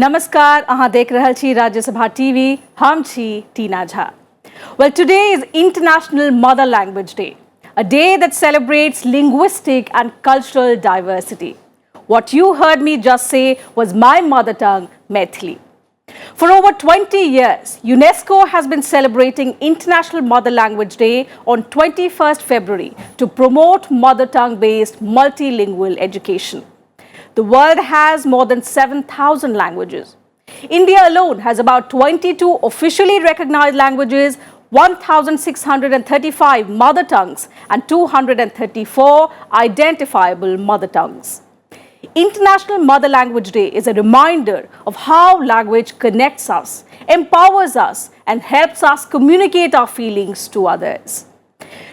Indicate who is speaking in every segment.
Speaker 1: नमस्कार, अहाँ देख रहल छी राज्यसभा टीवी, हम छी टीना Jha. Well, today is International Mother Language Day, a day that celebrates linguistic and cultural diversity. What you heard me just say was my mother tongue, Maithili. For over 20 years, UNESCO has been celebrating International Mother Language Day on 21st February to promote mother tongue-based multilingual education. The world has more than 7,000 languages. India alone has about 22 officially recognized languages, 1,635 mother tongues, and 234 identifiable mother tongues. International Mother Language Day is a reminder of how language connects us, empowers us, and helps us communicate our feelings to others.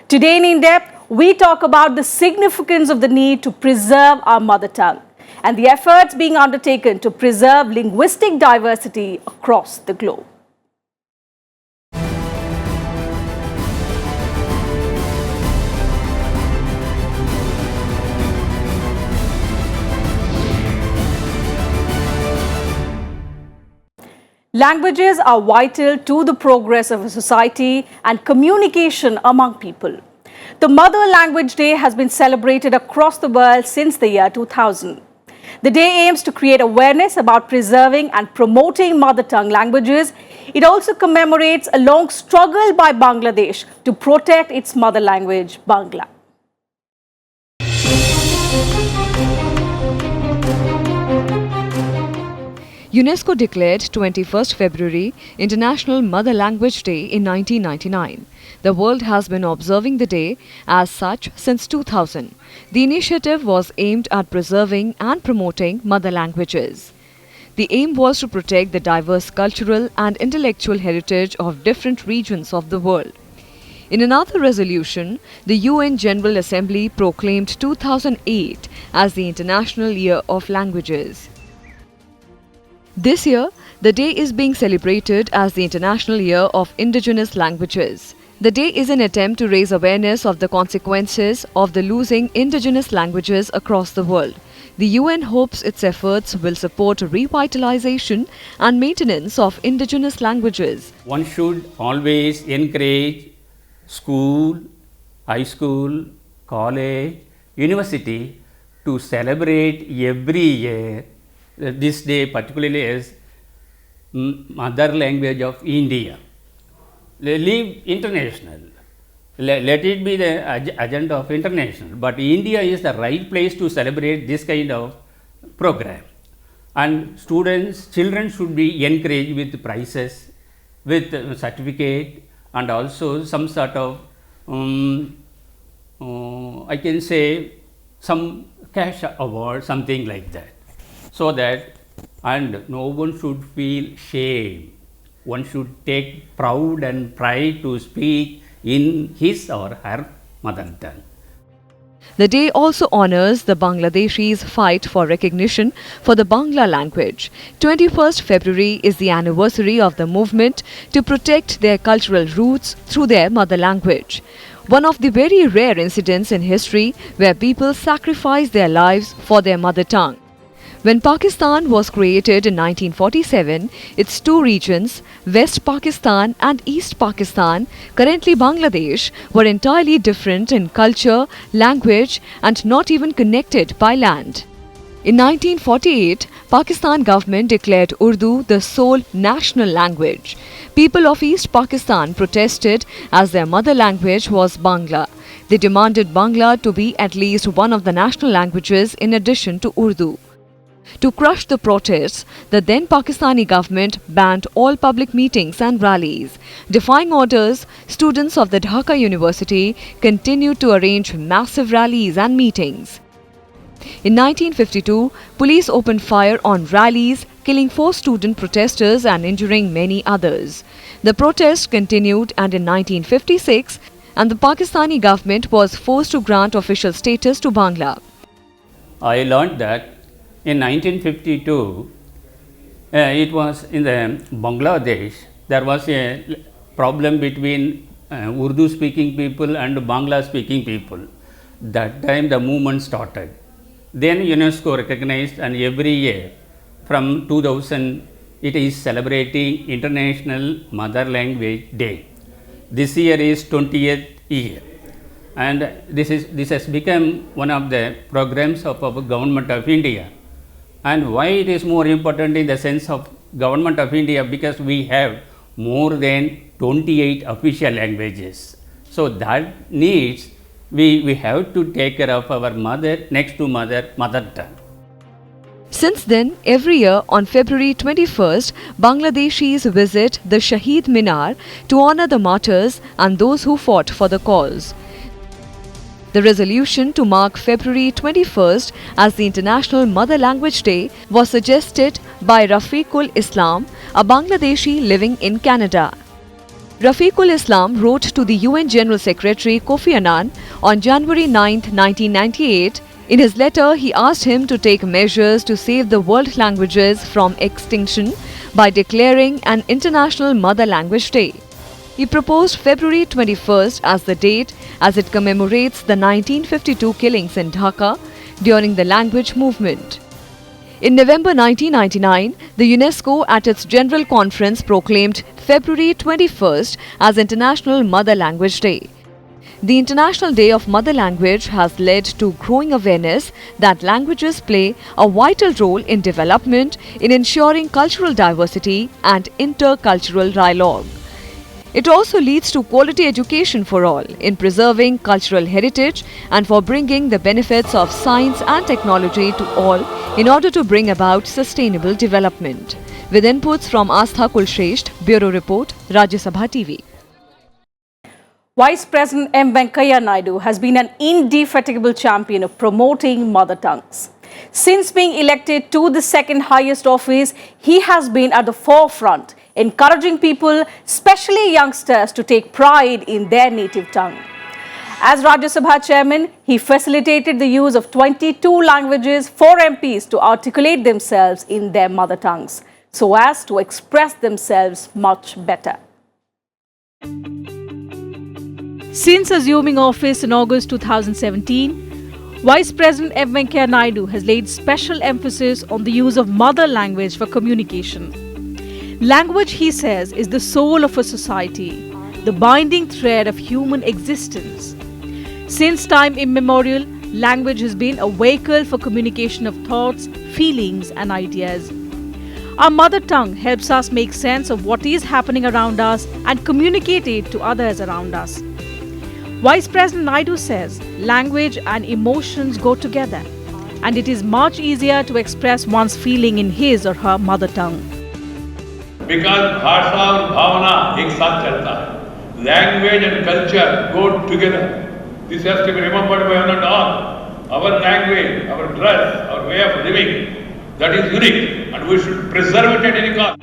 Speaker 1: Today in In-Depth, we talk about the significance of the need to preserve our mother tongue and the efforts being undertaken to preserve linguistic diversity across the globe. Languages are vital to the progress of a society and communication among people. The Mother Language Day has been celebrated across the world since the year 2000. The day aims to create awareness about preserving and promoting mother tongue languages. It also commemorates a long struggle by Bangladesh to protect its mother language, Bangla.
Speaker 2: UNESCO declared 21st February International Mother Language Day in 1999. The world has been observing the day as such since 2000. The initiative was aimed at preserving and promoting mother languages. The aim was to protect the diverse cultural and intellectual heritage of different regions of the world. In another resolution, the UN General Assembly proclaimed 2008 as the International Year of Languages. This year, the day is being celebrated as the International Year of Indigenous Languages. The day is an attempt to raise awareness of the consequences of the losing indigenous languages across the world. The UN hopes its efforts will support revitalization and maintenance of indigenous languages.
Speaker 3: One should always encourage school, high school, college, university to celebrate every year this day, particularly as mother language of India. Leave international. Let it be the agenda of international. But India is the right place to celebrate this kind of program. And children should be encouraged with prizes, with certificate, and also some sort of, I can say, some cash award, something like that. So that, and no one should feel shame. One should take proud and pride to speak in his or her mother tongue.
Speaker 2: The day also honors the Bangladeshis' fight for recognition for the Bangla language. 21st February is the anniversary of the movement to protect their cultural roots through their mother language. One of the very rare incidents in history where people sacrifice their lives for their mother tongue. When Pakistan was created in 1947, its two regions, West Pakistan and East Pakistan, currently Bangladesh, were entirely different in culture, language, and not even connected by land. In 1948, Pakistan government declared Urdu the sole national language. People of East Pakistan protested as their mother language was Bangla. They demanded Bangla to be at least one of the national languages in addition to Urdu. To crush the protests, the then Pakistani government banned all public meetings and rallies. Defying orders, students of the Dhaka University continued to arrange massive rallies and meetings. In 1952, police opened fire on rallies, killing 4 student protesters and injuring many others. The protests continued, and in 1956, the Pakistani government was forced to grant official status to Bangla.
Speaker 3: I learned that in 1952, it was in the Bangladesh, there was a problem between Urdu speaking people and Bangla speaking people. That time the movement started. Then UNESCO recognized, and every year from 2000, it is celebrating International Mother Language Day. This year is 20th year, and this has become one of the programs of our Government of India. And why it is more important in the sense of Government of India? Because we have more than 28 official languages. So that needs we have to take care of our mother tongue.
Speaker 2: Since then, every year on February 21st, Bangladeshis visit the Shaheed Minar to honor the martyrs and those who fought for the cause. The resolution to mark February 21st as the International Mother Language Day was suggested by Rafiqul Islam, a Bangladeshi living in Canada. Rafiqul Islam wrote to the UN General Secretary Kofi Annan on January 9, 1998. In his letter, he asked him to take measures to save the world languages from extinction by declaring an International Mother Language Day. He proposed February 21st as the date as it commemorates the 1952 killings in Dhaka during the language movement. In November 1999, the UNESCO at its General Conference proclaimed February 21st as International Mother Language Day. The International Day of Mother Language has led to growing awareness that languages play a vital role in development, in ensuring cultural diversity and intercultural dialogue. It also leads to quality education for all, in preserving cultural heritage and for bringing the benefits of science and technology to all in order to bring about sustainable development. With inputs from Astha Kulshresht, Bureau Report, Rajya Sabha TV.
Speaker 1: Vice President M. Venkaiah Naidu has been an indefatigable champion of promoting mother tongues. Since being elected to the second highest office, he has been at the forefront, encouraging people, especially youngsters, to take pride in their native tongue. As Rajya Sabha chairman, he facilitated the use of 22 languages for MPs to articulate themselves in their mother tongues, so as to express themselves much better. Since assuming office in August 2017, Vice President M. Venkaiah Naidu has laid special emphasis on the use of mother language for communication. Language, he says, is the soul of a society, the binding thread of human existence. Since time immemorial, language has been a vehicle for communication of thoughts, feelings, and ideas. Our mother tongue helps us make sense of what is happening around us and communicate it to others around us. Vice President Naidu says language and emotions go together, and it is much easier to express one's feeling in his or her mother tongue.
Speaker 4: Because bhasha और भावना एक साथ चलता है. Language and culture go together. This has to be remembered by one and all. Our language, our dress, our way of living, that is unique, and we should preserve it at any cost.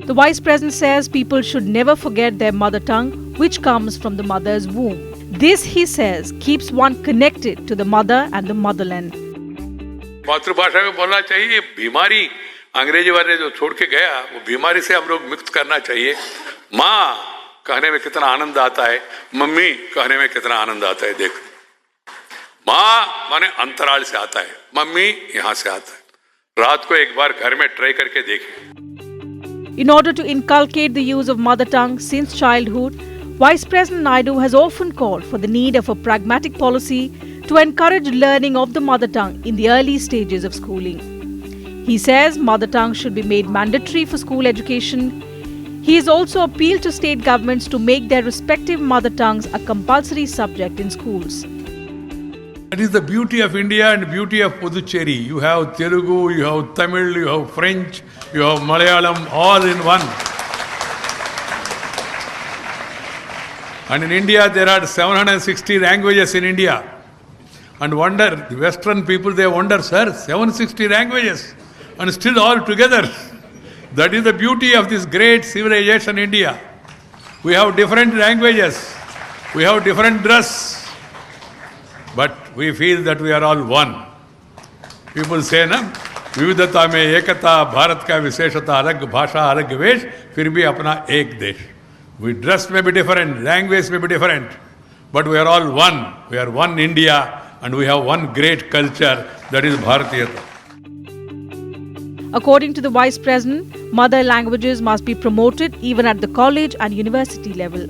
Speaker 1: The Vice President says people should never forget their mother tongue, which comes from the mother's womb. This, he says, keeps one connected to the mother and the motherland.
Speaker 4: मातृभाषा में बोलना चाहिए. बीमारी अंग्रेजी वाले जो छोड़ के गया, वो बीमारी से हम लोग मुक्त करना चाहिए. माँ कहने में कितना आनंद आता है, मम्मी कहने में कितना आनंद आता है. देख, माँ माने अंतराल से आता है, मम्मी यहाँ से आता है. रात को एक बार घर में ट्राई करके देखें.
Speaker 1: In order to inculcate the use of mother tongue since childhood, Vice President Naidu has often called for the need of a pragmatic policy to encourage learning of the mother tongue in the early stages of schooling. He says mother tongue should be made mandatory for school education. He has also appealed to state governments to make their respective mother tongues a compulsory subject in schools.
Speaker 4: That is the beauty of India and beauty of Puducherry. You have Telugu, you have Tamil, you have French, you have Malayalam, all in one. And in India, there are 760 languages in India. And wonder, the Western people, they wonder, sir, 760 languages, and still all together. That is the beauty of this great civilization, India. We have different languages, we have different dress, but we feel that we are all one. People say, na, विविधता में एकता, भारत का विशेषता, अलग भाषा, अलग वेश, फिर भी अपना एक देश. We dress may be different, language may be different, but we are all one. We are one India, and we have one great culture, that is Bharatiyata.
Speaker 1: According to the Vice President, mother languages must be promoted even at the college and university level.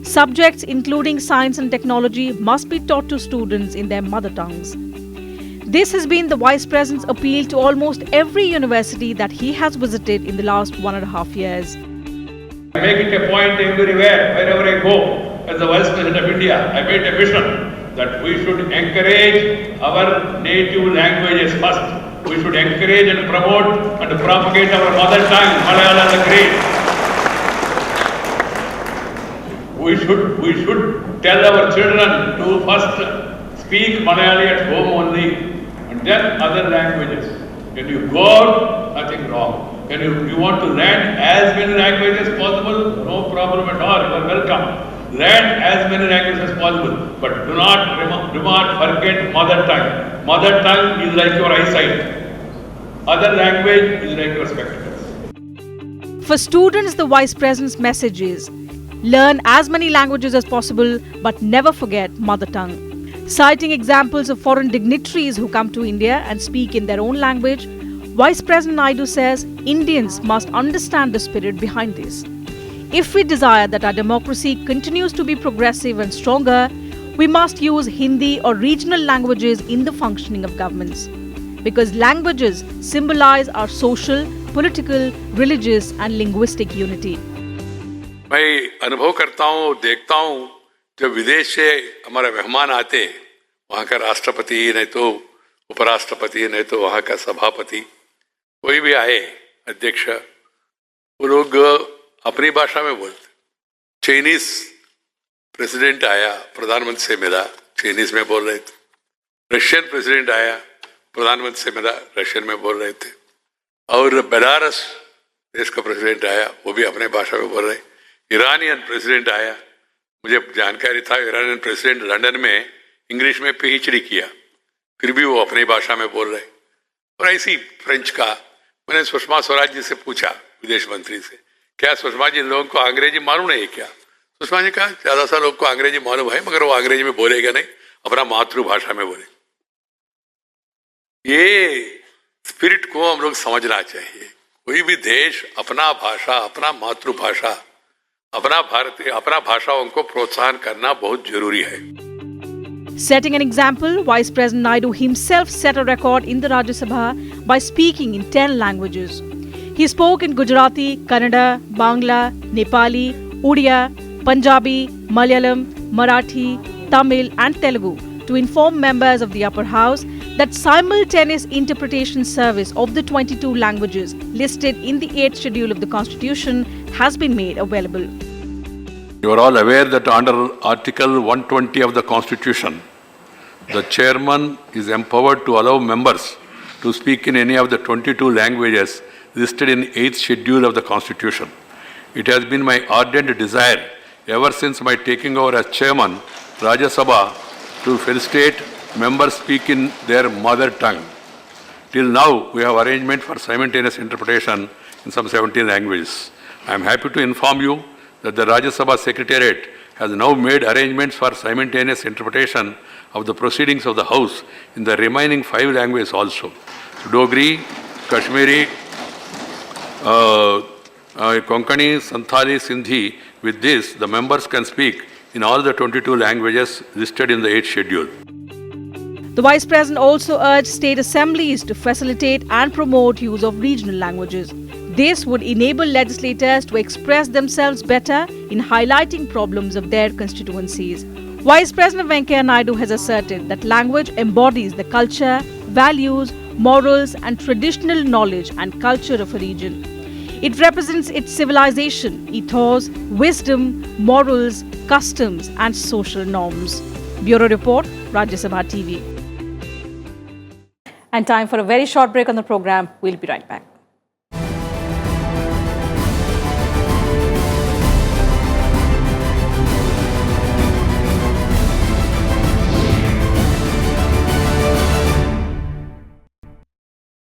Speaker 1: Subjects including science and technology must be taught to students in their mother tongues. This has been the Vice President's appeal to almost every university that he has visited in the last 1.5 years.
Speaker 4: I make it a point everywhere, wherever I go, as the Vice President of India, I made a vision that we should encourage our native languages first. We should encourage and promote and propagate our mother tongue, Malayalam the Great. We should tell our children to first speak Malayali at home only, and then other languages. When you go out, nothing wrong. When you want to learn as many languages as possible, no problem at all. You are welcome. Learn as many languages as possible, but do not forget mother tongue. Mother tongue is like your eyesight. Other language is like your spectacles.
Speaker 1: For students, the Vice President's message is, learn as many languages as possible, but never forget mother tongue. Citing examples of foreign dignitaries who come to India and speak in their own language, Vice President Naidu says Indians must understand the spirit behind this. If we desire that our democracy continues to be progressive and stronger, we must use Hindi or regional languages in the functioning of governments. Because languages symbolize our social, political, religious and linguistic unity.
Speaker 4: मैं अनुभव करता हूँ, देखता हूँ, जब विदेश से हमारे मेहमान आते, वहाँ का राष्ट्रपति नहीं तो उपराष्ट्रपति नहीं तो वहाँ का सभापति, कोई भी आए अध्यक्ष, वो लोग अपनी भाषा में बोलते. चाइनीज प्रेसिडेंट आया, प्रधानमंत्री से मिला, चाइनीज में बोल रहे थे. रशियन प्रेसिडेंट आया, प्रधानमंत्री से मिला, रशियन में बोल रहे थे. और बेलारस देश का प्रेसिडेंट आया, वो भी अपने भाषा में बोल रहे. ईरानियन प्रेसिडेंट आया, मुझे जानकारी था ईरानियन प्रेसिडेंट लंदन में इंग्लिश में पीएचडी किया, फिर भी वो अपनी भाषा में बोल रहे. और ऐसी फ्रेंच का, मैंने सुषमा स्वराज जी से पूछा, विदेश मंत्री से, क्या सुषमा जी लोगों को अंग्रेजी मालूम नहीं क्या? सुषमा जी कहा ज्यादा सा लोग को अंग्रेजी मालूम है, मगर वो अंग्रेजी में बोलेगा नहीं, अपना मातृभाषा में बोले. ये स्पिरिट को हम लोग समझना चाहिए. कोई भी देश अपना भाषा, अपना मातृभाषा, अपना भारतीय, अपना भाषाओं को प्रोत्साहन करना बहुत जरूरी है.
Speaker 1: Setting an example, Vice President Naidu himself set a record in the Rajya Sabha by speaking in 10 languages. He spoke in Gujarati, Kannada, Bangla, Nepali, Odia, Punjabi, Malayalam, Marathi, Tamil and Telugu to inform members of the upper house that simultaneous interpretation service of the 22 languages listed in the 8th schedule of the Constitution has been made available.
Speaker 4: You are all aware that under Article 120 of the Constitution, the chairman is empowered to allow members to speak in any of the 22 languages listed in 8th schedule of the Constitution. It has been my ardent desire ever since my taking over as chairman, Rajya Sabha, to felicitate members speak in their mother tongue. Till now, we have arrangement for simultaneous interpretation in some 17 languages. I am happy to inform you that the Rajya Sabha Secretariat has now made arrangements for simultaneous interpretation of the proceedings of the House in the remaining 5 languages also. Dogri, Kashmiri, Konkani, Santhali, Sindhi. With this, the members can speak in all the 22 languages listed in the 8th schedule.
Speaker 1: The Vice President also urged state assemblies to facilitate and promote use of regional languages. This would enable legislators to express themselves better in highlighting problems of their constituencies. Vice President Venkaiah Naidu has asserted that language embodies the culture, values, morals and traditional knowledge and culture of a region. It represents its civilization, ethos, wisdom, morals, customs and social norms. Bureau Report, Rajya Sabha TV. And time for a very short break on the program. We'll be right back.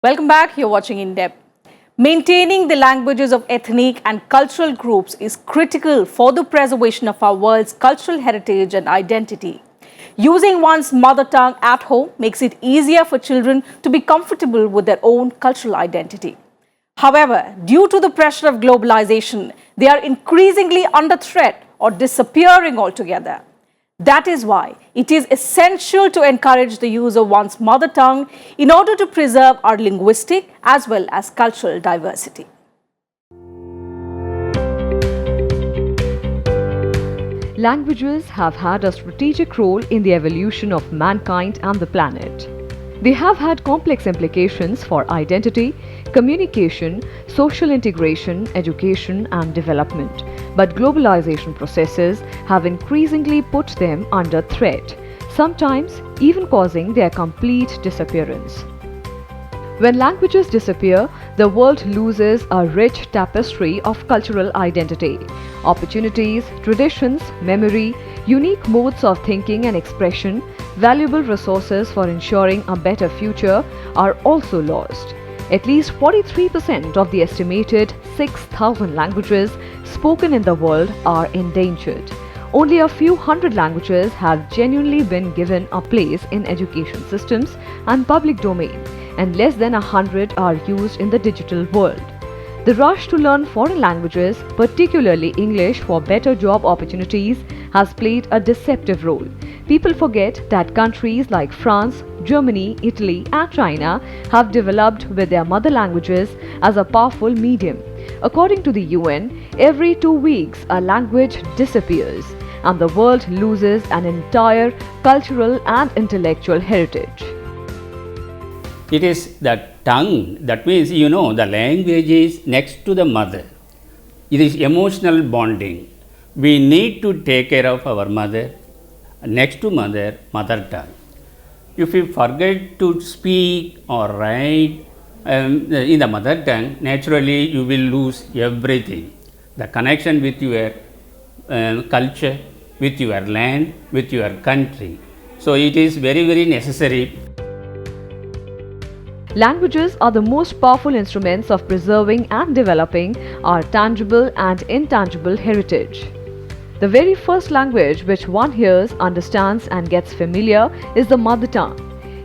Speaker 1: Welcome back. You're watching In Depth. Maintaining the languages of ethnic and cultural groups is critical for the preservation of our world's cultural heritage and identity. Using one's mother tongue at home makes it easier for children to be comfortable with their own cultural identity. However, due to the pressure of globalization, they are increasingly under threat or disappearing altogether. That is why it is essential to encourage the use of one's mother tongue in order to preserve our linguistic as well as cultural diversity.
Speaker 2: Languages have had a strategic role in the evolution of mankind and the planet. They have had complex implications for identity, communication, social integration, education, and development. But globalization processes have increasingly put them under threat, sometimes even causing their complete disappearance. When languages disappear, the world loses a rich tapestry of cultural identity. Opportunities, traditions, memory, unique modes of thinking and expression, valuable resources for ensuring a better future are also lost. At least 43% of the estimated 6,000 languages spoken in the world are endangered. Only a few hundred languages have genuinely been given a place in education systems and public domain, and less than 100 are used in the digital world. The rush to learn foreign languages, particularly English, for better job opportunities has played a deceptive role. People forget that countries like France, Germany, Italy, and China have developed with their mother languages as a powerful medium. According to the UN, every 2 weeks a language disappears, and the world loses an entire cultural and intellectual heritage.
Speaker 3: It is the tongue, that means the language is next to the mother. It is emotional bonding. We need to take care of our mother, next to mother tongue. If you forget to speak or write in the mother tongue, naturally you will lose everything. The connection with your culture, with your land, with your country. So it is very, very necessary.
Speaker 2: Languages are the most powerful instruments of preserving and developing our tangible and intangible heritage. The very first language which one hears, understands, and gets familiar is the mother tongue.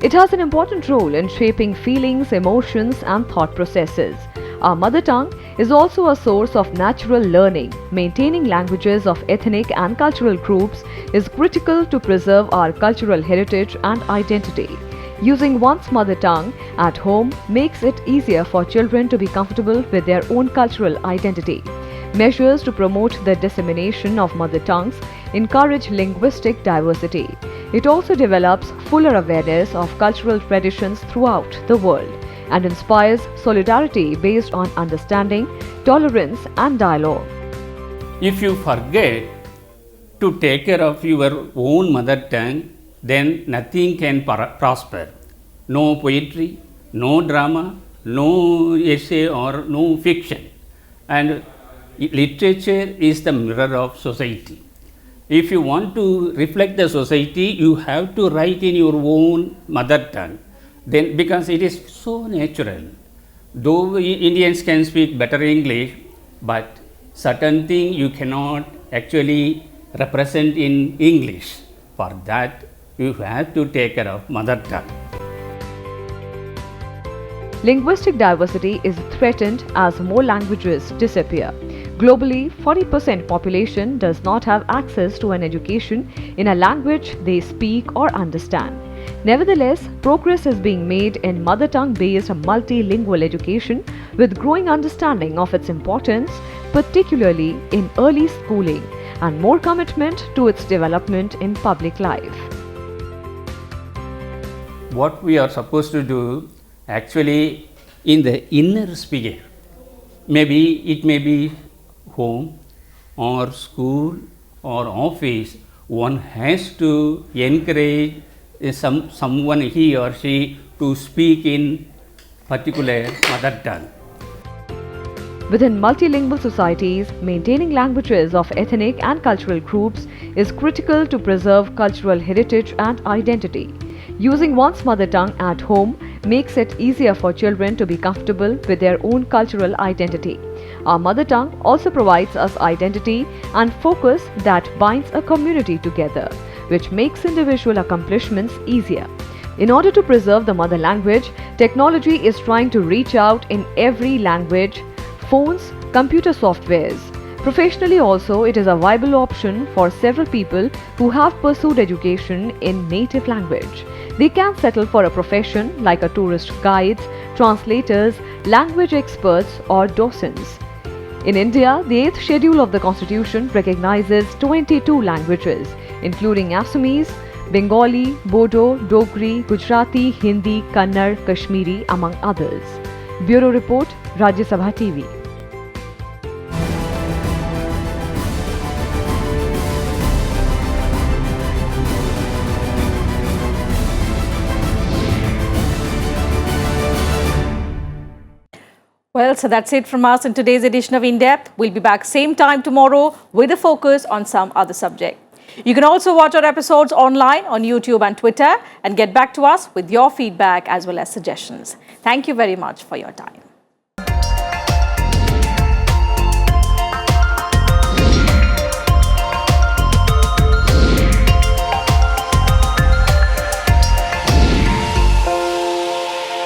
Speaker 2: It has an important role in shaping feelings, emotions, and thought processes. Our mother tongue is also a source of natural learning. Maintaining languages of ethnic and cultural groups is critical to preserve our cultural heritage and identity. Using one's mother tongue at home makes it easier for children to be comfortable with their own cultural identity. Measures to promote the dissemination of mother tongues encourage linguistic diversity. It also develops fuller awareness of cultural traditions throughout the world and inspires solidarity based on understanding, tolerance, and dialogue.
Speaker 3: If you forget to take care of your own mother tongue, then nothing can prosper. No poetry, no drama, no essay or no fiction. And literature is the mirror of society. If you want to reflect the society, you have to write in your own mother tongue. Then, because it is so natural. Though Indians can speak better English, but certain thing you cannot actually represent in English. For that, you have to take care of mother tongue.
Speaker 2: Linguistic diversity is threatened as more languages disappear. Globally, 40% population does not have access to an education in a language they speak or understand. Nevertheless, progress is being made in mother tongue-based multilingual education with growing understanding of its importance, particularly in early schooling, and more commitment to its development in public life.
Speaker 3: What we are supposed to do actually in the inner sphere, maybe it may be home or school or office, one has to encourage someone, he or she, to speak in particular mother tongue.
Speaker 2: Within multilingual societies, maintaining languages of ethnic and cultural groups is critical to preserve cultural heritage and identity. Using one's mother tongue at home makes it easier for children to be comfortable with their own cultural identity. Our mother tongue also provides us identity and focus that binds a community together, which makes individual accomplishments easier. In order to preserve the mother language, technology is trying to reach out in every language, phones, computer softwares. Professionally also, it is a viable option for several people who have pursued education in native language. They can settle for a profession like a tourist guides, translators, language experts or docents. In India, the 8th schedule of the Constitution recognizes 22 languages, including Assamese, Bengali, Bodo, Dogri, Gujarati, Hindi, Kannada, Kashmiri, among others. Bureau Report, Rajya Sabha TV.
Speaker 1: Well, so that's it from us in today's edition of In Depth. We'll be back same time tomorrow with a focus on some other subject. You can also watch our episodes online on YouTube and Twitter and get back to us with your feedback as well as suggestions. Thank you very much for your time.